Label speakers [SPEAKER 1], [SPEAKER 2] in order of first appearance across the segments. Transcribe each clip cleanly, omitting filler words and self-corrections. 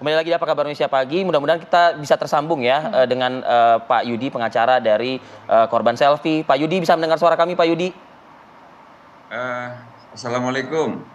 [SPEAKER 1] Kembali lagi di Apa Kabar Indonesia Pagi. Mudah-mudahan kita bisa tersambung ya dengan Pak Yudi, pengacara dari korban selfie. Pak Yudi, bisa mendengar suara kami, Pak Yudi?
[SPEAKER 2] Assalamualaikum.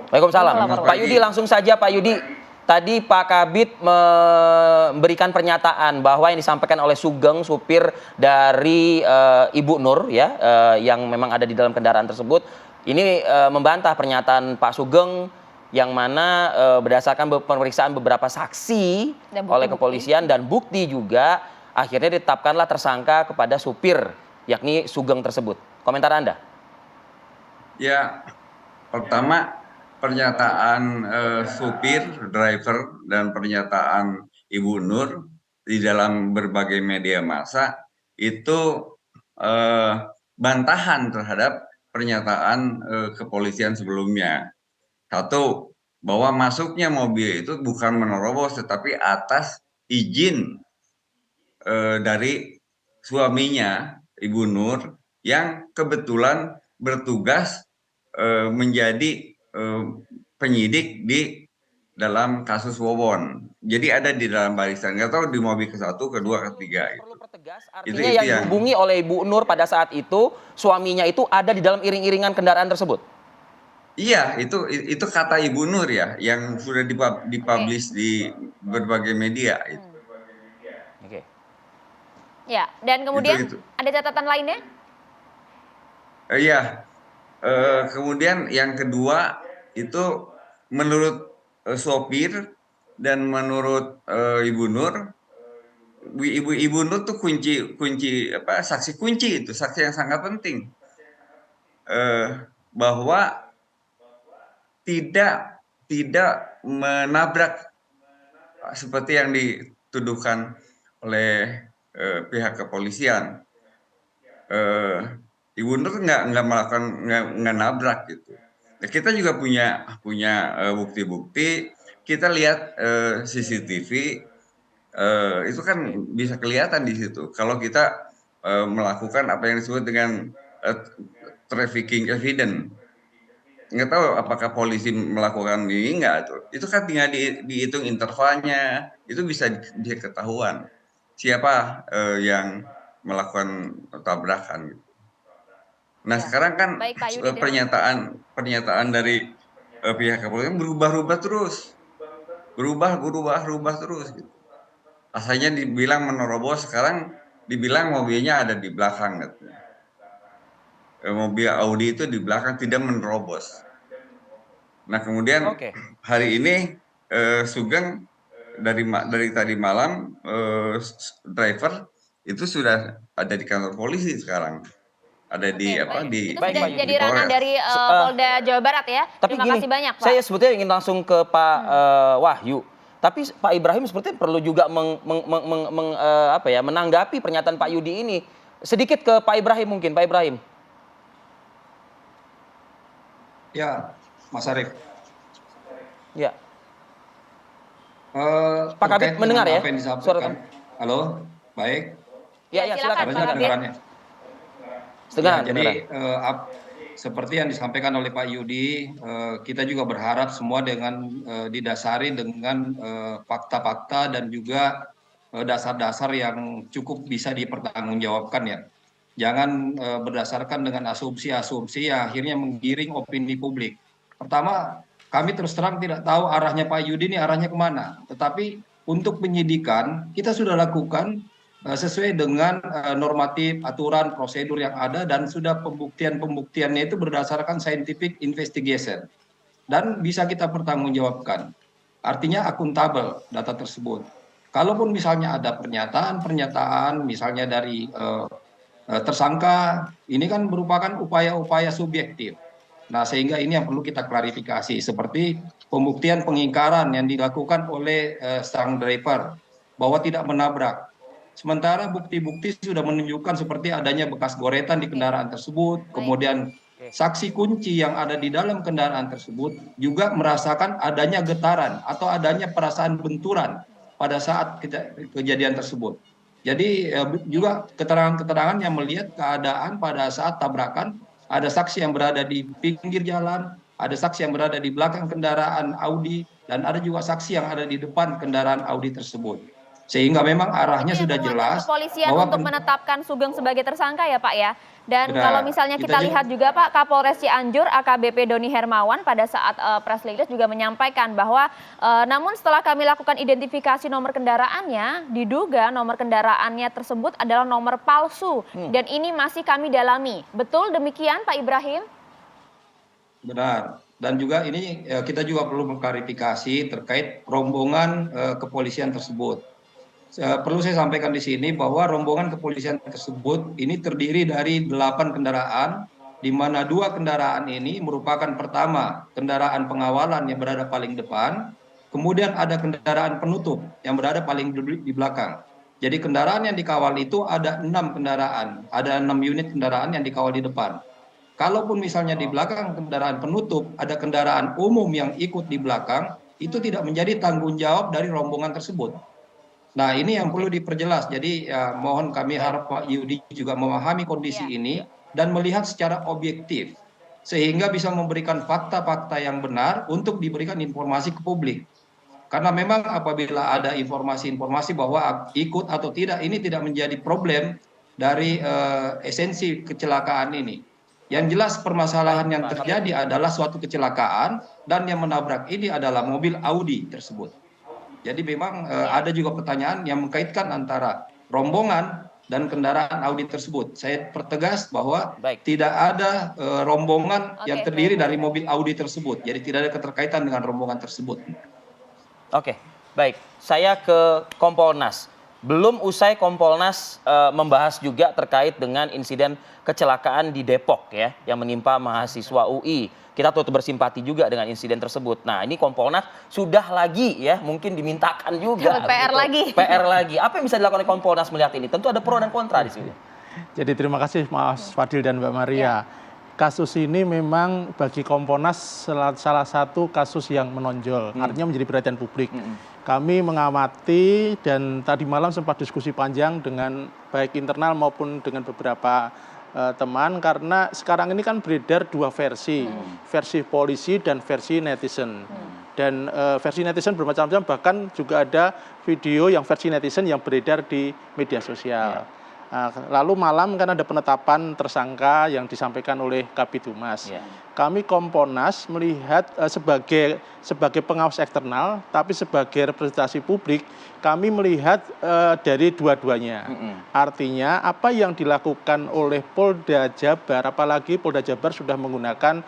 [SPEAKER 1] Waalaikumsalam.
[SPEAKER 2] Selamat
[SPEAKER 1] Pak
[SPEAKER 2] pagi.
[SPEAKER 1] Yudi, langsung saja Pak Yudi. Tadi Pak Kabid memberikan pernyataan bahwa yang disampaikan oleh Sugeng, supir dari Ibu Nur ya, yang memang ada di dalam kendaraan tersebut, ini membantah pernyataan Pak Sugeng yang mana berdasarkan pemeriksaan beberapa saksi oleh kepolisian dan bukti juga akhirnya ditetapkanlah tersangka kepada supir yakni Sugeng tersebut. Komentar Anda?
[SPEAKER 2] Ya, pertama pernyataan supir, driver, dan pernyataan Ibu Nur di dalam berbagai media massa itu bantahan terhadap pernyataan kepolisian sebelumnya. Satu, bahwa masuknya mobil itu bukan menerobos tetapi atas izin dari suaminya, Ibu Nur, yang kebetulan bertugas menjadi penyidik di dalam kasus Wawon. Jadi ada di dalam barisan, nggak tahu di mobil ke-1, ke-2, ke-3
[SPEAKER 1] Perlu
[SPEAKER 2] itu.
[SPEAKER 1] pertegas,
[SPEAKER 2] Itu
[SPEAKER 1] artinya yang dihubungi oleh Ibu Nur pada saat itu, suaminya itu ada di dalam iring-iringan kendaraan tersebut?
[SPEAKER 2] Iya, itu kata Ibu Nur ya, yang sudah dipublish di berbagai media itu.
[SPEAKER 1] Oke.
[SPEAKER 3] Ya, dan kemudian
[SPEAKER 2] Itu.
[SPEAKER 3] ada catatan lainnya?
[SPEAKER 2] Iya, kemudian yang kedua itu menurut sopir dan menurut Ibu Nur, Ibu Nur tuh kunci apa, saksi kunci, itu saksi yang sangat penting, bahwa tidak menabrak seperti yang dituduhkan oleh pihak kepolisian. Ibu Nur nggak melakukan, nggak nabrak gitu. Nah, kita juga punya bukti-bukti. Kita lihat CCTV, itu kan bisa kelihatan di situ. Kalau kita melakukan apa yang disebut dengan trafficking evidence, nggak tahu apakah polisi melakukan ini nggak tuh. Itu kan tinggal dihitung intervalnya, itu bisa ketahuan siapa yang melakukan tabrakan gitu. Nah,
[SPEAKER 3] Ya.
[SPEAKER 2] sekarang kan
[SPEAKER 3] Baik, Pak Yudi,
[SPEAKER 2] pernyataan dari pihak kepolisian berubah-ubah terus. Berubah terus gitu. Asalnya dibilang menerobos, sekarang dibilang mobilnya ada di belakang katanya. Mobil Audi itu di belakang, tidak menerobos. Nah, kemudian hari ini Sugeng dari tadi malam driver itu sudah ada di kantor polisi sekarang. Ada di
[SPEAKER 3] itu sudah jadi ranah dari Polda Jawa Barat ya.
[SPEAKER 1] Tapi
[SPEAKER 3] Terima kasih banyak, Pak.
[SPEAKER 1] Saya sebetulnya ingin langsung ke Pak Wahyu. Tapi Pak Ibrahim sepertinya perlu juga menanggapi pernyataan Pak Yudi ini. Sedikit ke Pak Ibrahim mungkin, Pak Ibrahim.
[SPEAKER 4] Ya, Mas Arief.
[SPEAKER 1] Ya. Pak Kabid mendengar ya?
[SPEAKER 4] Apa yang disampaikan? Halo, baik.
[SPEAKER 1] Ya, silakan.
[SPEAKER 4] Ya, jadi seperti yang disampaikan oleh Pak Yudi, kita juga berharap semua dengan didasari dengan fakta-fakta dan juga dasar-dasar yang cukup bisa dipertanggungjawabkan ya. Jangan berdasarkan dengan asumsi-asumsi yang akhirnya menggiring opini publik. Pertama, kami terus terang tidak tahu arahnya Pak Yudi ini arahnya kemana. Tetapi untuk penyidikan kita sudah lakukan sesuai dengan normatif, aturan, prosedur yang ada dan sudah pembuktiannya itu berdasarkan scientific investigation dan bisa kita pertanggungjawabkan. Artinya akuntabel data tersebut. Kalaupun misalnya ada pernyataan misalnya dari tersangka, ini kan merupakan upaya-upaya subjektif. Nah, sehingga ini yang perlu kita klarifikasi, seperti pembuktian pengingkaran yang dilakukan oleh sang driver bahwa tidak menabrak. Sementara bukti-bukti sudah menunjukkan seperti adanya bekas goretan di kendaraan tersebut, kemudian saksi kunci yang ada di dalam kendaraan tersebut juga merasakan adanya getaran atau adanya perasaan benturan pada saat kejadian tersebut. Jadi juga keterangan-keterangan yang melihat keadaan pada saat tabrakan, ada saksi yang berada di pinggir jalan, ada saksi yang berada di belakang kendaraan Audi, dan ada juga saksi yang ada di depan kendaraan Audi tersebut. Sehingga memang arahnya
[SPEAKER 3] Itu yang
[SPEAKER 4] sudah jelas
[SPEAKER 3] kepolisian
[SPEAKER 4] bahwa
[SPEAKER 3] untuk menetapkan Sugeng sebagai tersangka ya Pak ya. Dan
[SPEAKER 4] Benar.
[SPEAKER 3] kalau misalnya kita lihat juga Pak, Kapolres Cianjur AKBP Doni Hermawan pada saat press release juga menyampaikan bahwa namun setelah kami lakukan identifikasi nomor kendaraannya, diduga nomor kendaraannya tersebut adalah nomor palsu dan ini masih kami dalami. Betul demikian Pak Ibrahim?
[SPEAKER 4] Benar. Dan juga ini kita juga perlu mengklarifikasi terkait rombongan kepolisian tersebut. Perlu saya sampaikan di sini bahwa rombongan kepolisian tersebut ini terdiri dari 8 kendaraan, di mana 2 kendaraan ini merupakan pertama kendaraan pengawalan yang berada paling depan, kemudian ada kendaraan penutup yang berada paling di belakang. Jadi kendaraan yang dikawal itu ada 6 kendaraan, ada 6 unit kendaraan yang dikawal di depan. Kalaupun misalnya di belakang kendaraan penutup ada kendaraan umum yang ikut di belakang, itu tidak menjadi tanggung jawab dari rombongan tersebut. Nah, ini yang perlu diperjelas. Jadi mohon kami harap Pak Yudi juga memahami kondisi ini dan melihat secara objektif sehingga bisa memberikan fakta-fakta yang benar untuk diberikan informasi ke publik. Karena memang apabila ada informasi-informasi bahwa ikut atau tidak, ini tidak menjadi problem dari esensi kecelakaan ini. Yang jelas permasalahan yang terjadi adalah suatu kecelakaan dan yang menabrak ini adalah mobil Audi tersebut. Jadi memang ada juga pertanyaan yang mengkaitkan antara rombongan dan kendaraan Audi tersebut. Saya pertegas bahwa tidak ada rombongan yang terdiri dari mobil Audi tersebut. Jadi tidak ada keterkaitan dengan rombongan tersebut.
[SPEAKER 1] Oke, baik. Saya ke Kompolnas. Belum usai Kompolnas membahas juga terkait dengan insiden kecelakaan di Depok ya, yang menimpa mahasiswa UI. Kita turut bersimpati juga dengan insiden tersebut. Nah, ini Kompolnas sudah lagi ya, mungkin dimintakan juga.
[SPEAKER 3] PR lagi.
[SPEAKER 1] PR lagi. Apa yang bisa dilakukan oleh Kompolnas melihat ini? Tentu ada pro dan kontra di sini.
[SPEAKER 5] Jadi terima kasih Mas Fadil dan Mbak Maria. Kasus ini memang bagi Kompolnas salah satu kasus yang menonjol, artinya menjadi perhatian publik. Kami mengamati dan tadi malam sempat diskusi panjang dengan baik internal maupun dengan beberapa teman, karena sekarang ini kan beredar 2 versi, versi polisi dan versi netizen. Dan versi netizen bermacam-macam, bahkan juga ada video yang versi netizen yang beredar di media sosial. Lalu malam kan ada penetapan tersangka yang disampaikan oleh Kabid Humas. Kami Kompolnas melihat sebagai pengawas eksternal, tapi sebagai representasi publik, kami melihat dari dua-duanya. Artinya apa yang dilakukan oleh Polda Jabar, apalagi Polda Jabar sudah menggunakan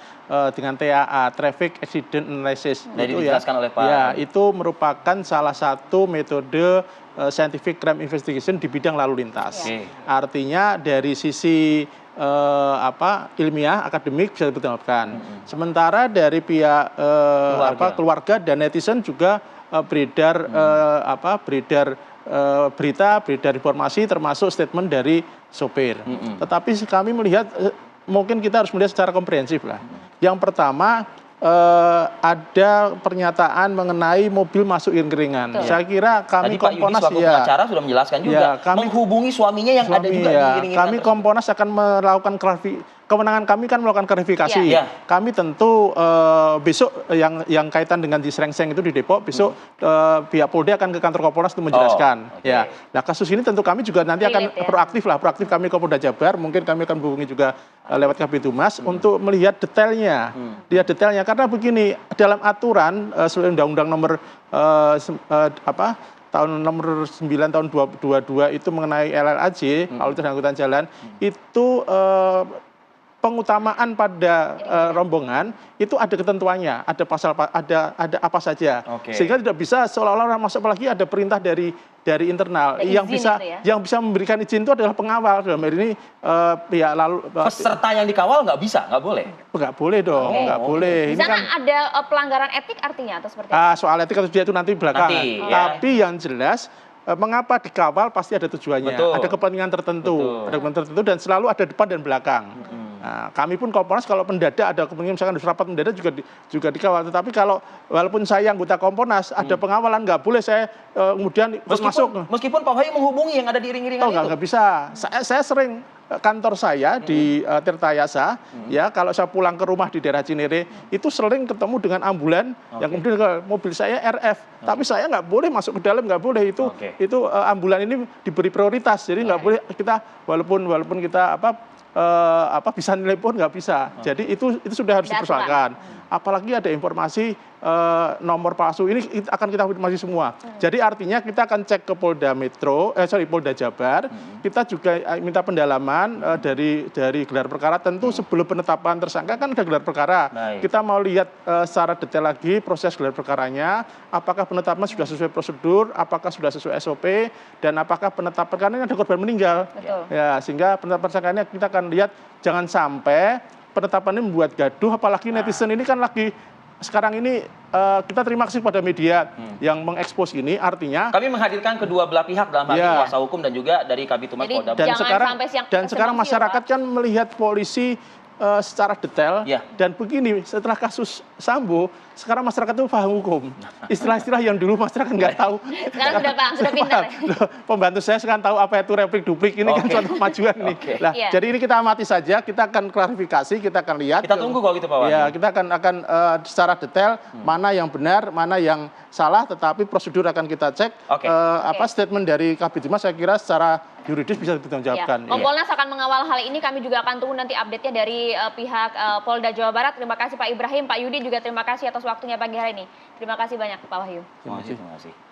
[SPEAKER 5] dengan TAA, Traffic Accident Analysis.
[SPEAKER 1] Itu dijelaskan oleh Pak.
[SPEAKER 5] Ya, itu merupakan salah satu metode scientific crime investigation di bidang lalu lintas. Artinya dari sisi ilmiah, akademik bisa dipertanggungjawabkan. Sementara dari pihak keluarga dan netizen juga beredar berita, beredar informasi, termasuk statement dari sopir. Tetapi kami melihat mungkin kita harus melihat secara komprehensif lah. Yang pertama, ada pernyataan mengenai mobil masuk iring-iringan. Saya kira kami Kompolnas
[SPEAKER 1] pengacara sudah menjelaskan juga menghubungi suaminya yang ada juga di iring-iringan.
[SPEAKER 5] Kami Kompolnas akan melakukan kewenangan kami kan melakukan klarifikasi. Kami tentu besok yang kaitan dengan di Srengseng itu di Depok, besok pihak Polda akan ke kantor Kompolnas untuk menjelaskan. Nah, kasus ini tentu kami juga nanti akan proaktif kami ke Polda Jabar, mungkin kami akan menghubungi juga lewat Kabid Humas untuk melihat detailnya. Karena begini, dalam aturan Undang-Undang nomor tahun nomor 9 tahun 2022 itu mengenai LLAJ, lalu lintas angkutan jalan, itu pengutamaan pada rombongan itu ada ketentuannya, ada pasal, ada apa saja, sehingga tidak bisa seolah-olah orang masuk, apalagi ada perintah dari internal. Yang bisa memberikan izin itu adalah pengawal. Dalam hal ini pihak lalu
[SPEAKER 1] peserta yang dikawal nggak bisa, nggak boleh.
[SPEAKER 5] Nggak boleh dong, nggak boleh.
[SPEAKER 3] Di sana kan ada pelanggaran etik artinya atau seperti apa?
[SPEAKER 5] Soal etik atau tidak itu nanti belakangan. Tapi yang jelas, mengapa dikawal pasti ada tujuannya, ada kepentingan tertentu, dan selalu ada depan dan belakang. Nah, kami pun Kompolnas kalau mendadak ada kepentingan, misalkan di rapat mendadak juga dikawal. Tetapi kalau walaupun saya anggota Kompolnas ada pengawalan, nggak boleh saya kemudian masuk.
[SPEAKER 1] Meskipun Pak Wahyu menghubungi yang ada di iring-iringan itu.
[SPEAKER 5] Nggak bisa. Saya sering kantor saya di Tirtayasa, ya kalau saya pulang ke rumah di daerah Cinere itu sering ketemu dengan ambulan yang kemudian mobil saya RF, tapi saya nggak boleh masuk ke dalam, nggak boleh itu ambulan ini diberi prioritas, jadi nggak boleh kita walaupun kita bisa nelpon nggak bisa, jadi itu sudah harus dipersoalkan. Apalagi ada informasi nomor palsu ini akan kita konfirmasi semua. Jadi artinya kita akan cek ke Polda Jabar. Kita juga minta pendalaman dari gelar perkara. Tentu sebelum penetapan tersangka kan ada gelar perkara. Kita mau lihat secara detail lagi proses gelar perkaranya. Apakah penetapan sudah sesuai prosedur? Apakah sudah sesuai SOP? Dan apakah penetapan karena ini ada korban meninggal? Ya, sehingga penetapan tersangkanya kita akan lihat jangan sampai penetapan ini membuat gaduh, apalagi netizen ini kan lagi sekarang ini kita terima kasih pada media yang mengekspos ini, artinya
[SPEAKER 1] kami menghadirkan kedua belah pihak dalam hal ini kuasa hukum dan juga dari Kabid Humas Polda.
[SPEAKER 5] Dan sekarang masyarakat kan melihat polisi secara detail dan begini setelah kasus Sambo sekarang masyarakat itu paham hukum, istilah-istilah yang dulu masyarakat nggak tahu.
[SPEAKER 3] Sekarang sudah paham, sudah pintar.
[SPEAKER 5] Pembantu saya sekarang tahu apa itu replik duplik, ini kan suatu kemajuan nih. Nah, jadi ini kita amati saja, kita akan klarifikasi, kita akan lihat.
[SPEAKER 1] Kita tunggu kalau gitu Pak Wahyu.
[SPEAKER 5] Ya, kita akan secara detail mana yang benar, mana yang salah, tetapi prosedur akan kita cek. Statement dari Kabid Humas saya kira secara yuridis bisa dipertanggungjawabkan.
[SPEAKER 3] Kompolnas akan mengawal hal ini, kami juga akan tunggu nanti update-nya dari pihak Polda Jawa Barat. Terima kasih Pak Ibrahim, Pak Yudi juga terima kasih atas waktunya pagi hari ini. Terima kasih banyak Pak Wahyu.
[SPEAKER 1] Terima kasih.